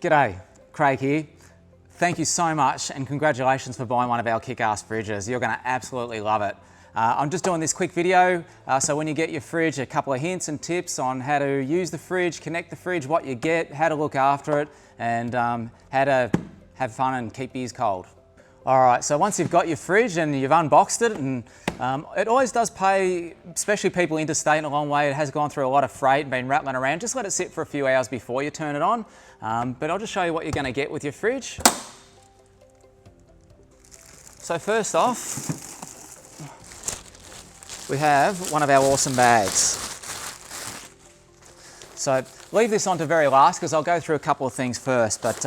G'day, Craig here. Thank you so much and congratulations for buying one of our KickAss fridges. You're going to absolutely love it. I'm just doing this quick video, so when you get your fridge, a couple of hints and tips on how to use the fridge, connect the fridge, what you get, how to look after it, and how to have fun and keep beers cold. Alright, so once you've got your fridge and you've unboxed it, and it always does pay, especially people interstate and a long way, it has gone through a lot of freight and been rattling around, just let it sit for a few hours before you turn it on. But I'll just show you what you're going to get with your fridge. So first off, we have one of our awesome bags. So leave this on to very last because I'll go through a couple of things first, but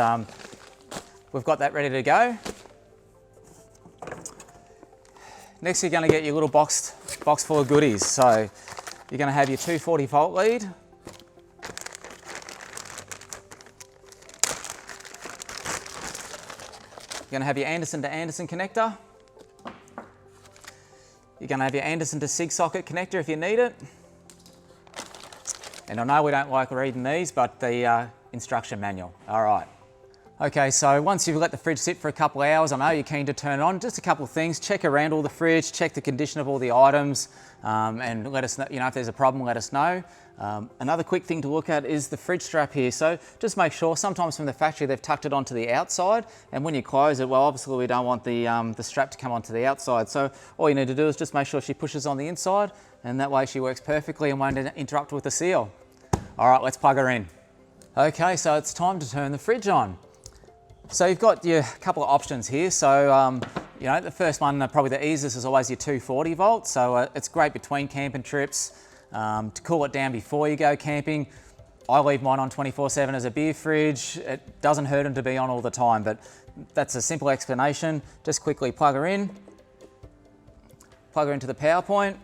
we've got that ready to go. Next, you're going to get your little box full of goodies. So you're going to have your 240 volt lead. You're going to have your Anderson to Anderson connector. You're going to have your Anderson to SIG socket connector if you need it. And I know we don't like reading these, but the instruction manual. All right. Okay, so once you've let the fridge sit for a couple of hours, I know you're keen to turn it on. Just a couple of things, check around all the fridge, check the condition of all the items, and let us know, if there's a problem, let us know. Another quick thing to look at is the fridge strap here. So just make sure, sometimes from the factory they've tucked it onto the outside, and when you close it, well, obviously we don't want the strap to come onto the outside. So all you need to do is just make sure she pushes on the inside, and that way she works perfectly and won't interrupt with the seal. All right, let's plug her in. Okay, so it's time to turn the fridge on. So you've got your couple of options here. So, the first one, probably the easiest, is always your 240 volt. So it's great between camping trips to cool it down before you go camping. I leave mine on 24/7 as a beer fridge. It doesn't hurt them to be on all the time, but that's a simple explanation. Just quickly plug her in, plug her into the power point.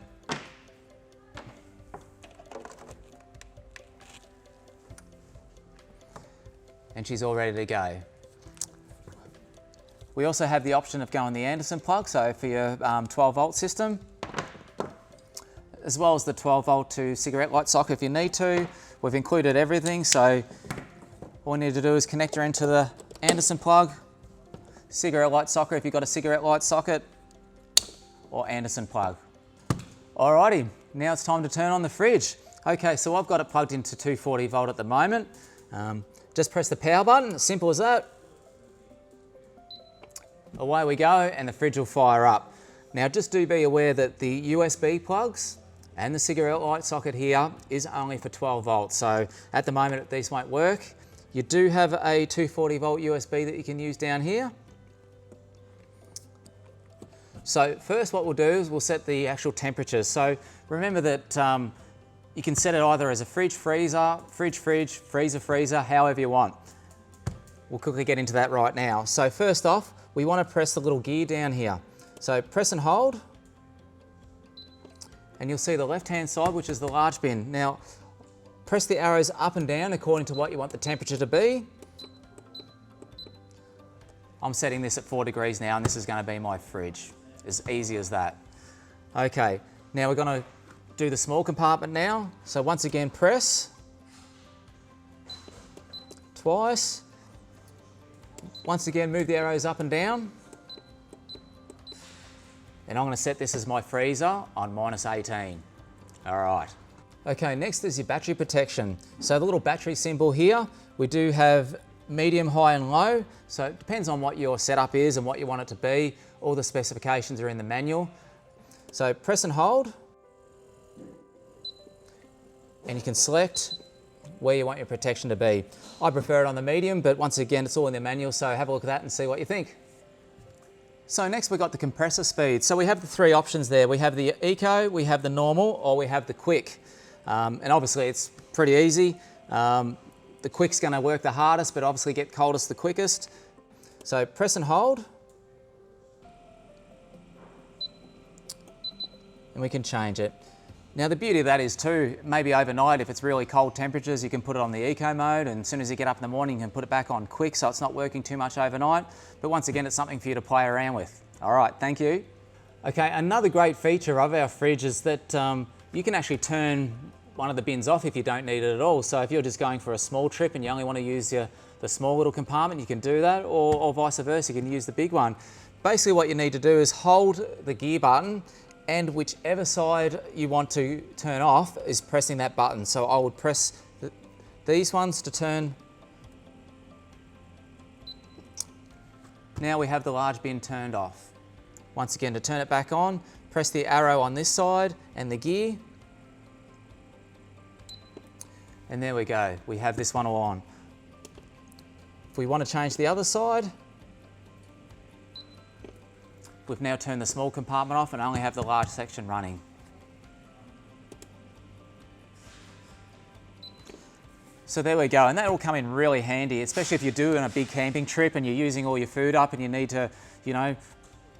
And she's all ready to go. We also have the option of going the Anderson plug, so for your 12 volt system, as well as the 12 volt to cigarette light socket if you need to. We've included everything, so all you need to do is connect her into the Anderson plug, cigarette light socket if you've got a cigarette light socket, or Anderson plug. Alrighty, now it's time to turn on the fridge. Okay, so I've got it plugged into 240 volt at the moment. Just press the power button, simple as that. Away we go, and the fridge will fire up. Now just do be aware that the USB plugs and the cigarette light socket here is only for 12 volts. So at the moment these won't work. You do have a 240 volt USB that you can use down here. So first what we'll do is we'll set the actual temperatures. So remember that you can set it either as a fridge, freezer, fridge, freezer, however you want. We'll quickly get into that right now. So first off, we want to press the little gear down here. So press and hold, and you'll see the left-hand side, which is the large bin. Now, press the arrows up and down according to what you want the temperature to be. I'm setting this at 4 degrees now, and this is going to be my fridge. As easy as that. Okay, now we're going to do the small compartment now. So once again, press twice. Once again, move the arrows up and down. And I'm going to set this as my freezer on -18. All right. Okay, next is your battery protection. So the little battery symbol here, we do have medium, high and low. So it depends on what your setup is and what you want it to be. All the specifications are in the manual. So press and hold. And you can select where you want your protection to be. I prefer it on the medium, but once again, it's all in the manual, so have a look at that and see what you think. So next we've got the compressor speed. So we have the three options there. We have the Eco, we have the normal, or we have the quick. And obviously it's pretty easy. The quick's gonna work the hardest, but obviously get coldest the quickest. So press and hold. And we can change it. Now the beauty of that is too, maybe overnight if it's really cold temperatures, you can put it on the Eco mode, and as soon as you get up in the morning you can put it back on quick, so it's not working too much overnight. But once again, it's something for you to play around with. All right, thank you. Okay, another great feature of our fridge is that you can actually turn one of the bins off if you don't need it at all. So if you're just going for a small trip and you only want to use the small little compartment, you can do that, or vice versa, you can use the big one. Basically what you need to do is hold the gear button, and whichever side you want to turn off is pressing that button. So I would press these ones to turn. Now we have the large bin turned off. Once again, to turn it back on, press the arrow on this side and the gear. And there we go, we have this one all on. If we want to change the other side, we've now turned the small compartment off and only have the large section running. So there we go, and that will come in really handy, especially if you're doing a big camping trip and you're using all your food up and you need to, you know,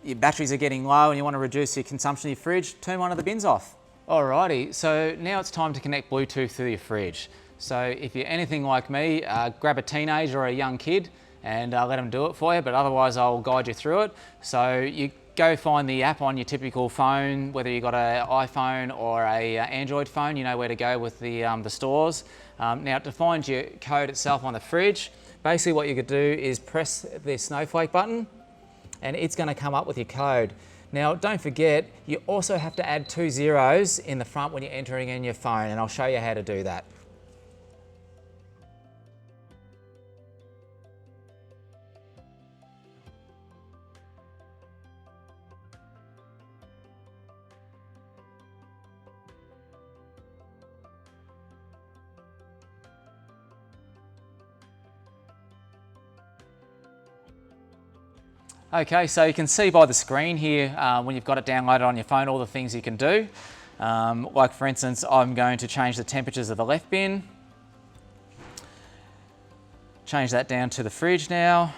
your batteries are getting low and you want to reduce your consumption of your fridge, turn one of the bins off. Alrighty, so now it's time to connect Bluetooth to your fridge. So if you're anything like me, grab a teenager or a young kid and let them do it for you, but otherwise I'll guide you through it. So you go find the app on your typical phone, whether you've got an iPhone or a Android phone, you know where to go with the stores. Now to find your code itself on the fridge, basically what you could do is press the snowflake button and it's going to come up with your code. Now don't forget, you also have to add 2 zeros in the front when you're entering in your phone, and I'll show you how to do that. Okay, so you can see by the screen here when you've got it downloaded on your phone all the things you can do. Like for instance, I'm going to change the temperatures of the left bin. Change that down to the fridge now.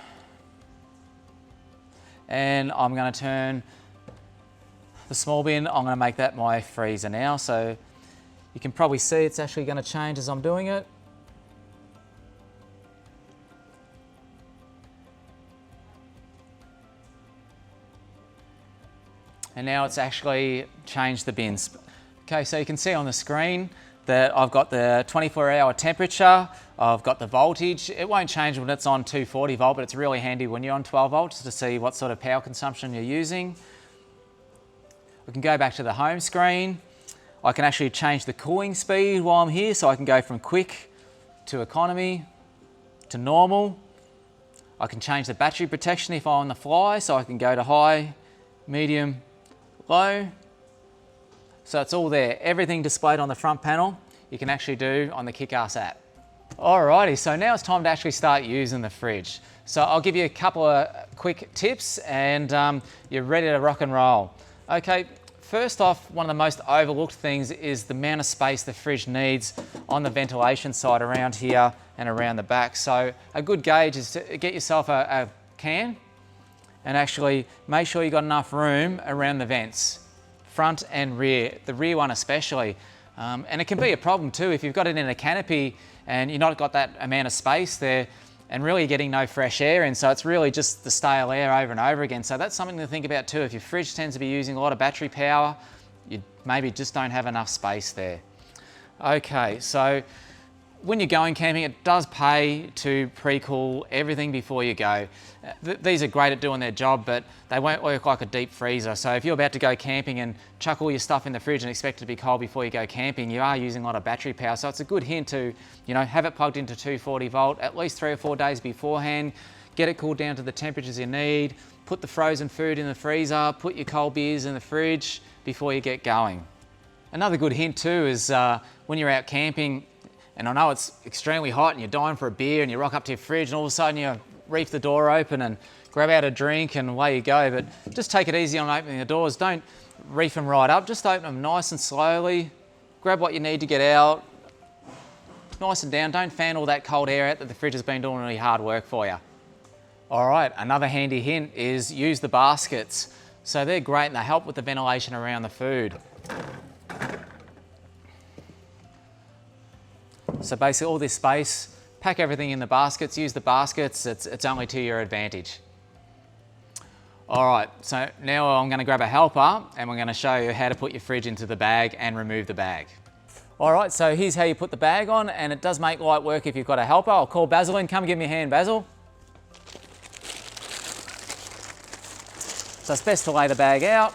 And I'm going to turn the small bin, I'm going to make that my freezer now. So you can probably see it's actually going to change as I'm doing it. And now it's actually changed the bins. Okay, so you can see on the screen that I've got the 24-hour temperature, I've got the voltage. It won't change when it's on 240 volt, but it's really handy when you're on 12 volts to see what sort of power consumption you're using. We can go back to the home screen. I can actually change the cooling speed while I'm here, so I can go from quick to economy to normal. I can change the battery protection if I'm on the fly, so I can go to high, medium, low. So it's all there. Everything displayed on the front panel you can actually do on the KickAss app. Alrighty, so now it's time to actually start using the fridge. So I'll give you a couple of quick tips and you're ready to rock and roll. Okay, first off, one of the most overlooked things is the amount of space the fridge needs on the ventilation side around here and around the back. So a good gauge is to get yourself a can and actually make sure you've got enough room around the vents, front and rear, the rear one especially. And it can be a problem too if you've got it in a canopy and you've not got that amount of space there and really getting no fresh air in, so it's really just the stale air over and over again. So that's something to think about too. If your fridge tends to be using a lot of battery power, you maybe just don't have enough space there. Okay, so when you're going camping, it does pay to pre-cool everything before you go. These are great at doing their job, but they won't work like a deep freezer. So if you're about to go camping and chuck all your stuff in the fridge and expect it to be cold before you go camping, you are using a lot of battery power. So it's a good hint to, you know, have it plugged into 240 volt at least 3 or 4 days beforehand, get it cooled down to the temperatures you need, put the frozen food in the freezer, put your cold beers in the fridge before you get going. Another good hint too is when you're out camping, and I know it's extremely hot and you're dying for a beer and you rock up to your fridge and all of a sudden you reef the door open and grab out a drink and away you go. But just take it easy on opening the doors. Don't reef them right up. Just open them nice and slowly. Grab what you need to get out. Nice and down. Don't fan all that cold air out that the fridge has been doing really hard work for you. All right, another handy hint is use the baskets. So they're great and they help with the ventilation around the food. So basically all this space, pack everything in the baskets, use the baskets, it's only to your advantage. All right, so now I'm going to grab a helper and we're going to show you how to put your fridge into the bag and remove the bag. All right, so here's how you put the bag on, and it does make light work if you've got a helper. I'll call Basil in. Come give me a hand, Basil. So it's best to lay the bag out.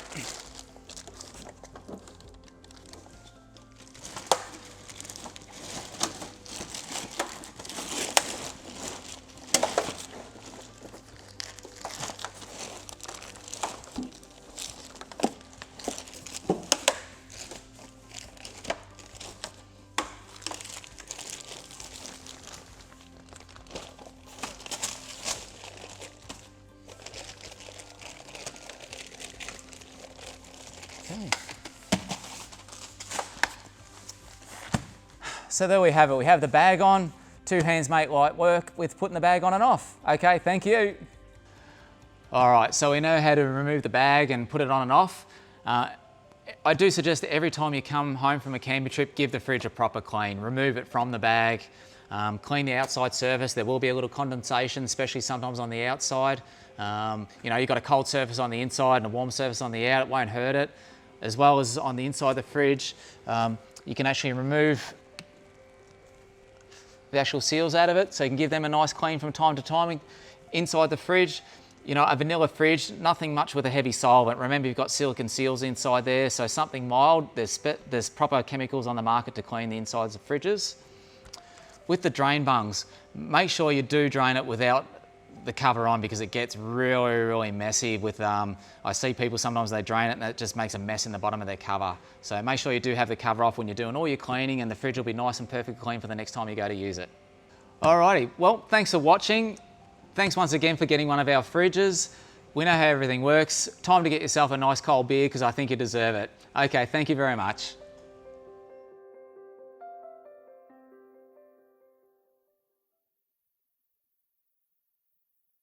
Okay. So there we have it. We have the bag on. Two hands make light work with putting the bag on and off. Okay, thank you. All right, so we know how to remove the bag and put it on and off. I do suggest that every time you come home from a camping trip, give the fridge a proper clean. Remove it from the bag. Clean the outside surface. There will be a little condensation, especially sometimes on the outside. You know, you've got a cold surface on the inside and a warm surface on the out. It won't hurt it. As well as on the inside of the fridge, you can actually remove the actual seals out of it, so you can give them a nice clean from time to time. Inside the fridge, you know, a vanilla fridge, nothing much with a heavy solvent. Remember, you've got silicone seals inside there, so something mild. There's proper chemicals on the market to clean the insides of fridges. With the drain bungs, make sure you do drain it without the cover on, because it gets really, really messy with, I see people sometimes they drain it and it just makes a mess in the bottom of their cover. So make sure you do have the cover off when you're doing all your cleaning, and the fridge will be nice and perfectly clean for the next time you go to use it. Alrighty, well, thanks for watching. Thanks once again for getting one of our fridges. We know how everything works. Time to get yourself a nice cold beer, because I think you deserve it. Okay, thank you very much.